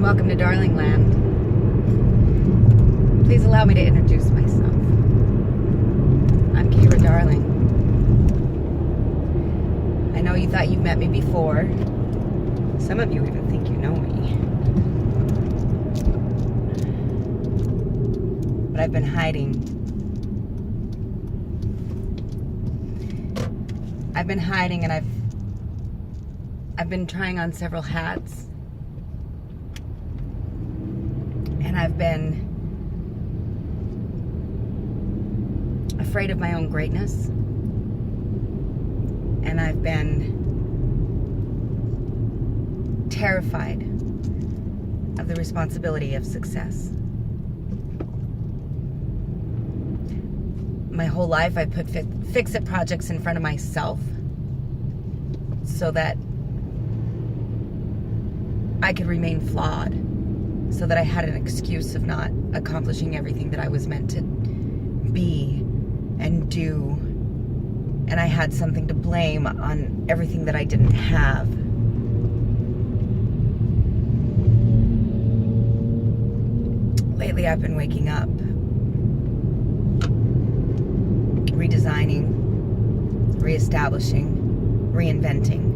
Welcome to Darling Land. Please allow me to introduce myself. I'm Kira Darling. I know you thought you've met me before. Some of you even think you know me. But I've been hiding. And I've been trying on several hats. And I've been afraid of my own greatness. And I've been terrified of the responsibility of success. My whole life I put fix-it projects in front of myself so that I could remain flawed, so that I had an excuse of not accomplishing everything that I was meant to be and do, and I had something to blame on everything that I didn't have. Lately I've been waking up, redesigning, reestablishing, reinventing.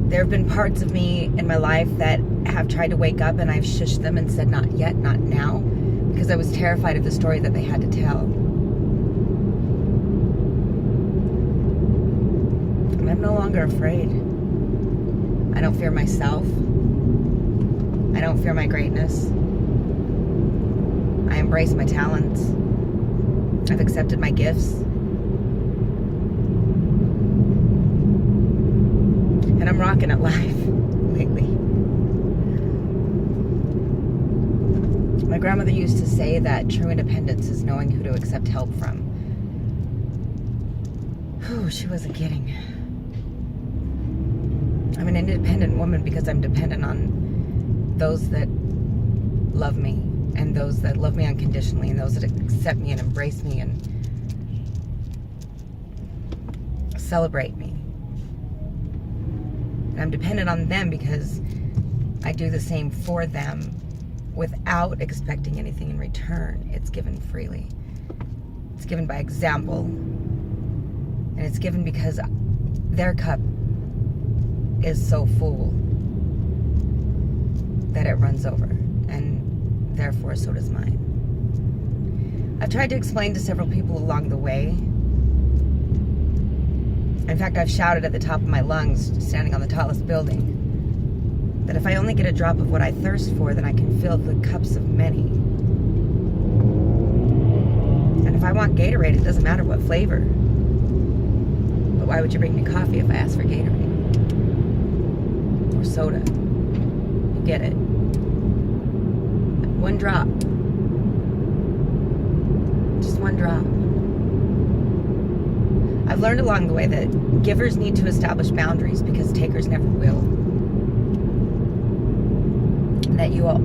There have been parts of me in my life that have tried to wake up, and I've shushed them and said, not yet, not now, because I was terrified of the story that they had to tell. And I'm no longer afraid. I don't fear myself. I don't fear my greatness. I embrace my talents. I've accepted my gifts. And I'm rocking it life lately. My grandmother used to say that true independence is knowing who to accept help from. Whew, she wasn't kidding. I'm an independent woman because I'm dependent on those that love me, and those that love me unconditionally, and those that accept me and embrace me and celebrate me. And I'm dependent on them because I do the same for them without expecting anything in return. It's given freely. It's given by example. And it's given because their cup is so full that it runs over. And therefore, so does mine. I've tried to explain to several people along the way. In fact, I've shouted at the top of my lungs, standing on the tallest building, that if I only get a drop of what I thirst for, then I can fill the cups of many. And if I want Gatorade, it doesn't matter what flavor. But why would you bring me coffee if I ask for Gatorade? Or soda? You get it. One drop. Just one drop. I've learned along the way that givers need to establish boundaries because takers never will. And that you all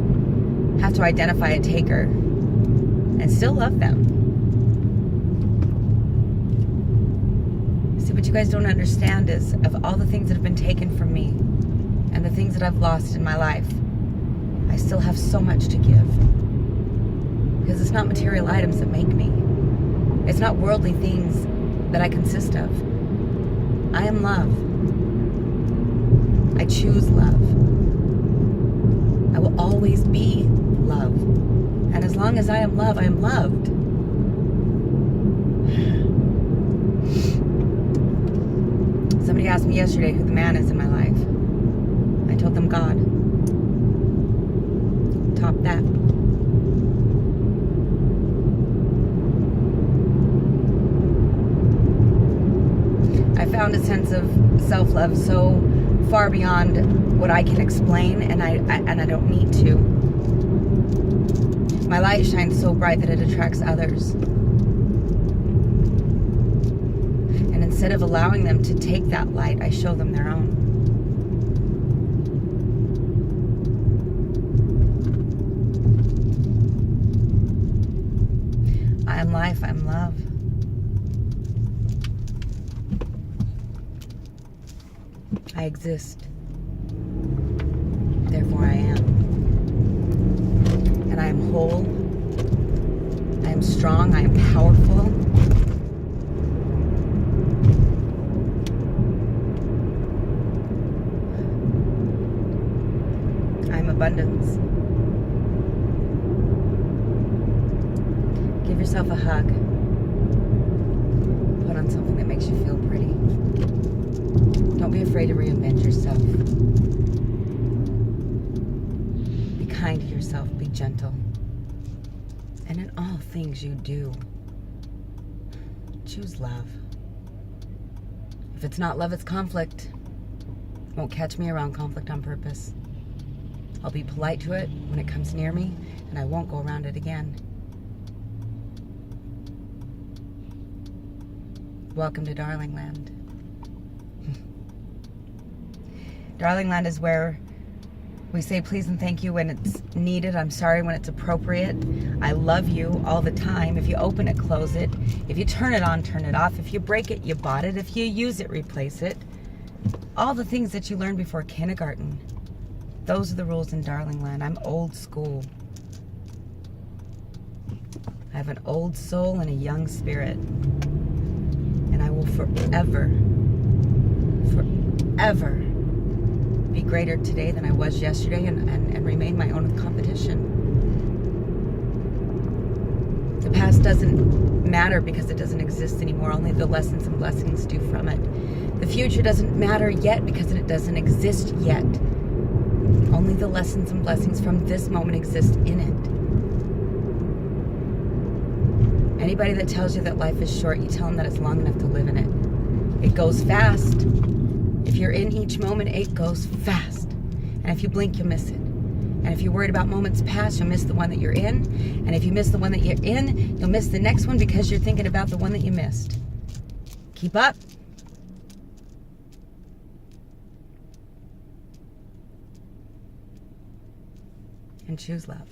have to identify a taker and still love them. See, what you guys don't understand is, of all the things that have been taken from me and the things that I've lost in my life, I still have so much to give. Because it's not material items that make me. It's not worldly things that I consist of. I am love. I choose love. I will always be love. And as long as I am love, I am loved. Somebody asked me yesterday who the man is in my life. I told them God. Top that. I found a sense of self-love so far beyond what I can explain, and I don't need to. My light shines so bright that it attracts others. And instead of allowing them to take that light, I show them their own. I am life, I am love. I exist. Therefore I am. And I am whole. I am strong. I am powerful. I am abundance. Give yourself a hug. Put on something that makes you feel pretty. Don't be afraid to reinvent yourself. Be kind to yourself. Be gentle. And in all things you do, choose love. If it's not love, it's conflict. Won't catch me around conflict on purpose. I'll be polite to it when it comes near me, and I won't go around it again. Welcome to Darling Land. Darling Land is where we say please and thank you when it's needed. I'm sorry when it's appropriate. I love you all the time. If you open it, close it. If you turn it on, turn it off. If you break it, you bought it. If you use it, replace it. All the things that you learned before kindergarten. Those are the rules in Darling Land. I'm old school. I have an old soul and a young spirit. And I will forever, forever be greater today than I was yesterday and remain my own competition. The past doesn't matter because it doesn't exist anymore. Only the lessons and blessings do from it. The future doesn't matter yet because it doesn't exist yet. Only the lessons and blessings from this moment exist in it. Anybody that tells you that life is short, you tell them that it's long enough to live in it. It goes fast. If you're in each moment, it goes fast. And if you blink, you'll miss it. And if you're worried about moments past, you'll miss the one that you're in. And if you miss the one that you're in, you'll miss the next one because you're thinking about the one that you missed. Keep up. And choose love.